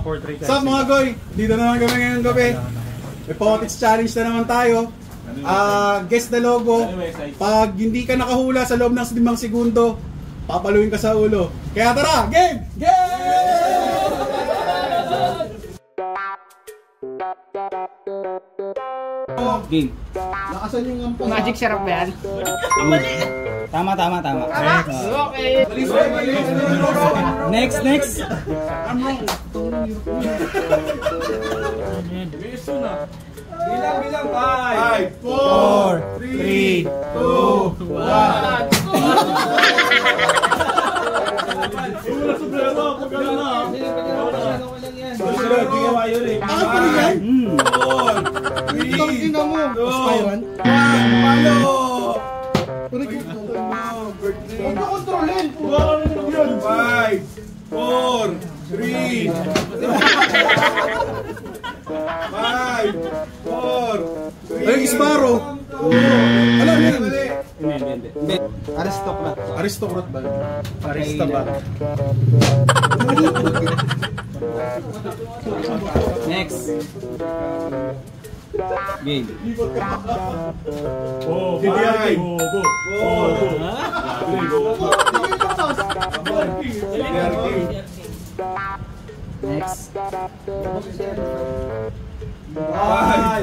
portrait. Sup mga goy? Dito naman kami ngayong gabi. May Potits Challenge na naman tayo. Guess the logo. Pag hindi ka nakahula sa loob ng 5 segundo, papaluin ka sa ulo. Kaya tara, game! Game. Nakasan yung ampo. Magic syrup ba yan? Tama. Okay. Next. I'm wrong. Bilang 5, 4, 3, 2, 1. Ay, Sparrow! Ano yan? Hindi. Aristocrat ba? Arista ba? Next. Game. Next.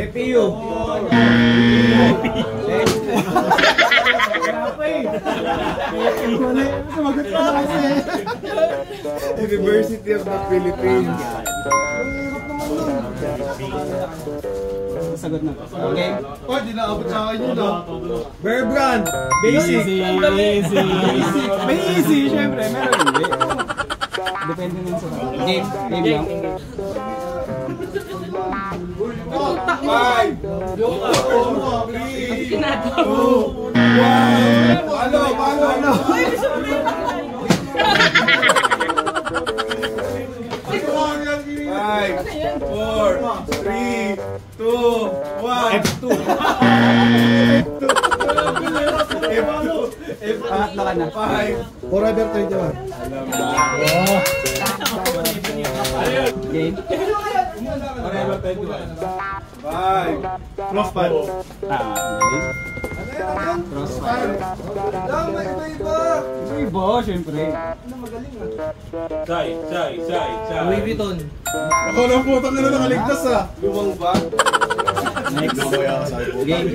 CPU. University of the Philippines. Sagot na. Okay. Oh, di naabot sa akin yun ah. Bear Brand. Basic. May easy, syempre. Meron hindi. Depende din sa game. Game lang. 5, 4, 3, 2, 1. Palo. 5, 4, 3, 2, 1. F2. Pangatlo ka na. 5. Forever 21. Game. Forever 21. 5. Crosspad. Tama. Crossfire. Iba, syempre. Sai. Louis Vuitton. Ako lang po, tangin na nakaligtas ah. Lumang ba? Next. Game.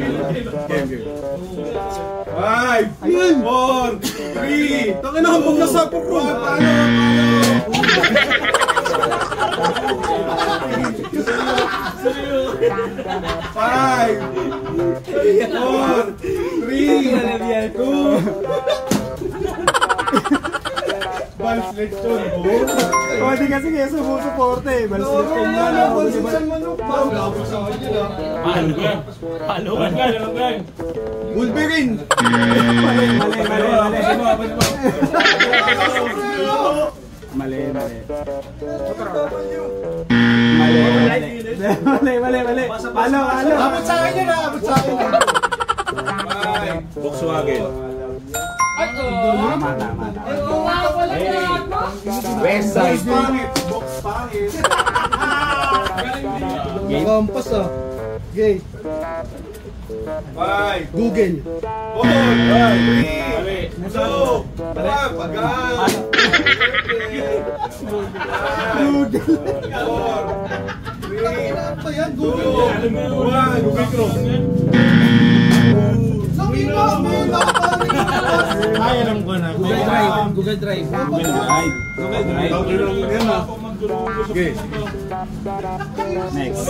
5, 4, 3. Tangin na hambog na sa puro. Five, 4, 3, 2. Balls lechon. O, di kasi kaya sumusuporte eh. Balslit kayo na. Paluan ka. Wolverine. Mali. Palo. Abot sa akin yun ah. Volkswagen. Tama. West Side. Box pangit. Compass ah. Gay. 5. Google. 4, 3, 2, 1. Pagal. Google. 4, 3, 2, 1. Google Chrome. Ay, alam ko na. Google Drive. Okay. Next.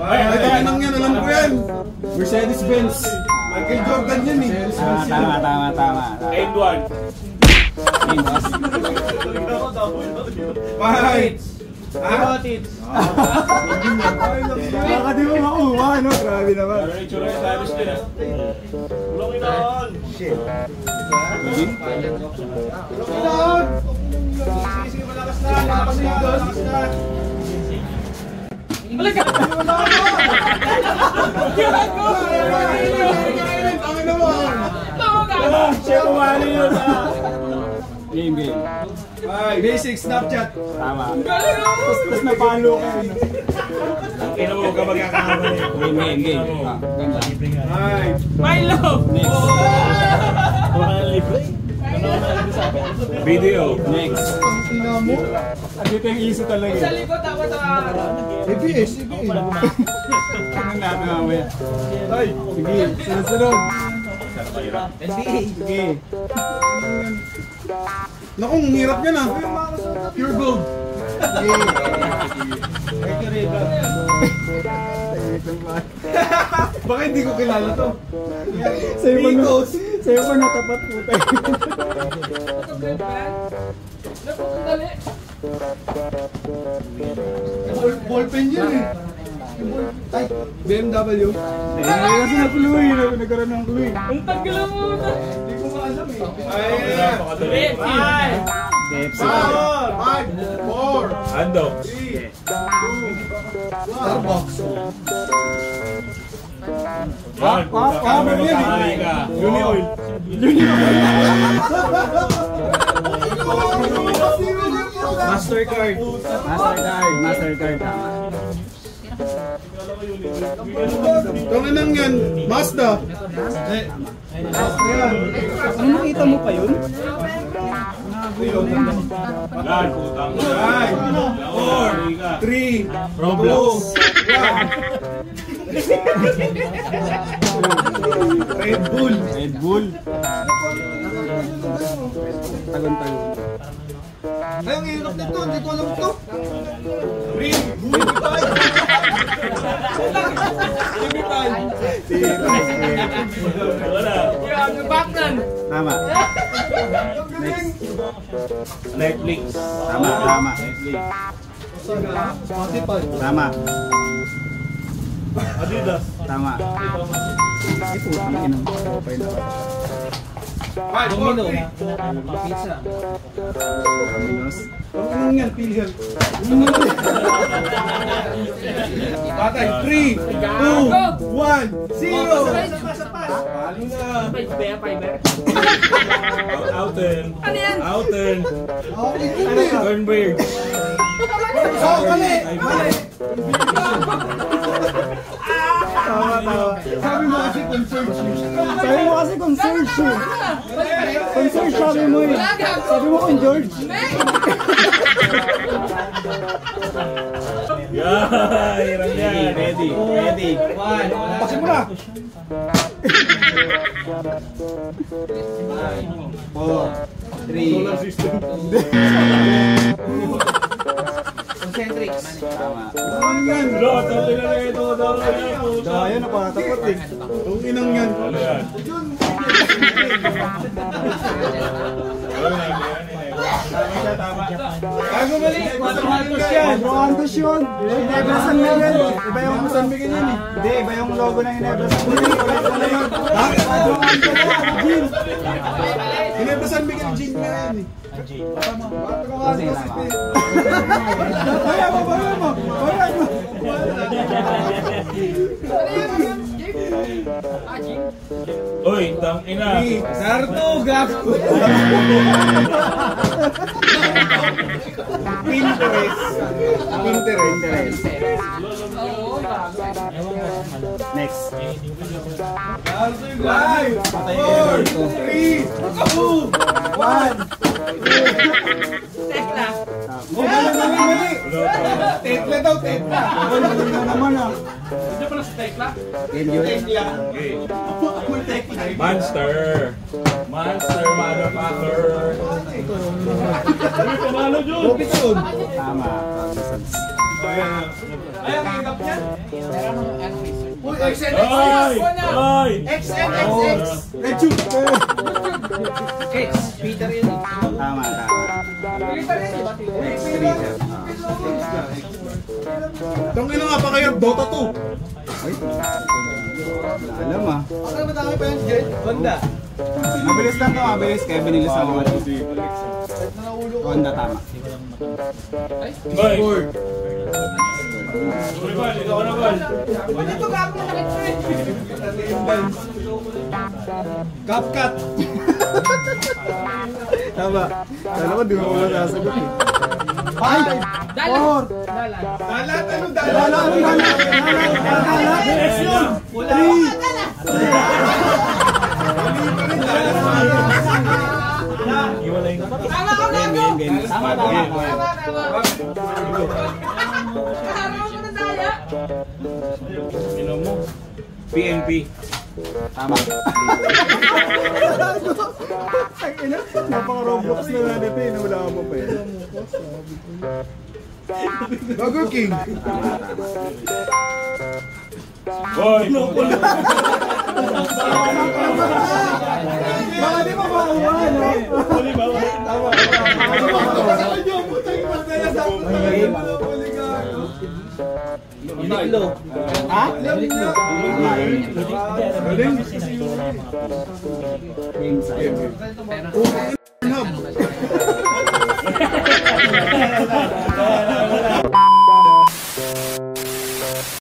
Ay, nang yan, alam ko yan. Mercedes-Benz. Michael Jordan yan eh. Tama. End 1. Game boss. 5. Baka di mo makuha, no? Grabe naman. Shit. Game. 5, Basic Snapchat. Tama. Tapos napalo ka. Kaya mo ka magkakakamali. Game. Ganda. Ay. Milo! Next. Video. Next. Dito yung easy talaga. Sa likod ako sa ABS. Tingnan natin mamaya. Ay. Sige. Sunod. NBA. Sige. Naku, ang hirap yan ah. Pure gold. Sige. Baka hindi ko kilala to. Sa'yo pa natapat po tayo. Ballpen yun eh. Ay, BMW. Kasi na-clue nagkaroon ng clue. Ang tagal mo na. Hindi ko maalam eh. Napakadali. KFC. 5, 4, Handog. 3, 2, Starbucks. Yan. Meron yan Kamali ka. Unioil. Mastercard. Mastercard. Tama. Tungin lang yan. Mazda. Ano nakita mo pa yun? Yan. Putang. 5, 4, 3, Roblox. 2, 1. Red Bull. Red Bull. Tagon-tagon. Ay, ang hirap nito. Hindi ko alam ito. 3, Wala. Yung Batman. Tama. Next. Netflix. Tama. Spotify. Tama. Adidas. Tama. Ay, putang ina. Okay na. 5, 4, 3. Pizza. Minus. Anong yan? PhilHealth. Patay. 3, 2, 1, 0. Fiber. Outen. Ano yan? Outen. Okay, hindi. Cornbread. Oh, mali. Tama. Sabi mo kasi concerned siya. Sabi mo kasi kung George eh. Kung George sabi mo eh. Sabi mo kung George. Yan. Hirap yan. Ready. Pasin mo na. 4, 3. Solar system. Concentric. Tama. Ano yan? Bro, tuloy na ito. Dahil na para tapat eh. Ang inang yan. Ano yan? Bago mali. 400 yan. Antos yun. Inebra San Miguel. Iba yung San Miguel yun eh. Hindi, iba yung logo ng Inebra San Miguel. Ulit ko na yun. Bakit? Inebra San Miguel Gin nga yan eh. Kasi tama. Kaya mo. Uy, tang ina. Sarto, gago. Pinterest. Next. 5, 4, 3, 2, 1. Tekla. Mali. Tekla daw, tekla. Wala na naman ah. Hindi pala sa Tekla. Tekla. Okay. Monster, motherfucker. Uy, pamalo dyan. Lupitun. Tama. Ay, ang hirap niyan. Uy, Ay! Ay! XNXX. Rechuk. X. Peter yun. Tama. Peter yun, di ba? Next. 3. Tangina nga pa kayo, Dota 2. Ay. Alam ah. Ano ba tayo pa yan, Jed? Honda. Mabilis lang to, mabilis. Kaya binilis ako. Honda, tama. Boy! Uy, Bal, ikaw na, Bal. Ito ka ako CapCut. Tama. Kala ko di mo wala sasagot eh. 5, 4, Dalat, anong Dalat, Tama ka, Gago! Tama. Kaharap mo na daya! Inom mo. PNP. Tama. Napaka-Roblox na natin eh. Wala mo pa eh. Burger King. Boy! Baka di mo makuha, no? Huli ba? Tama. Uniqlo. Ha? Galing.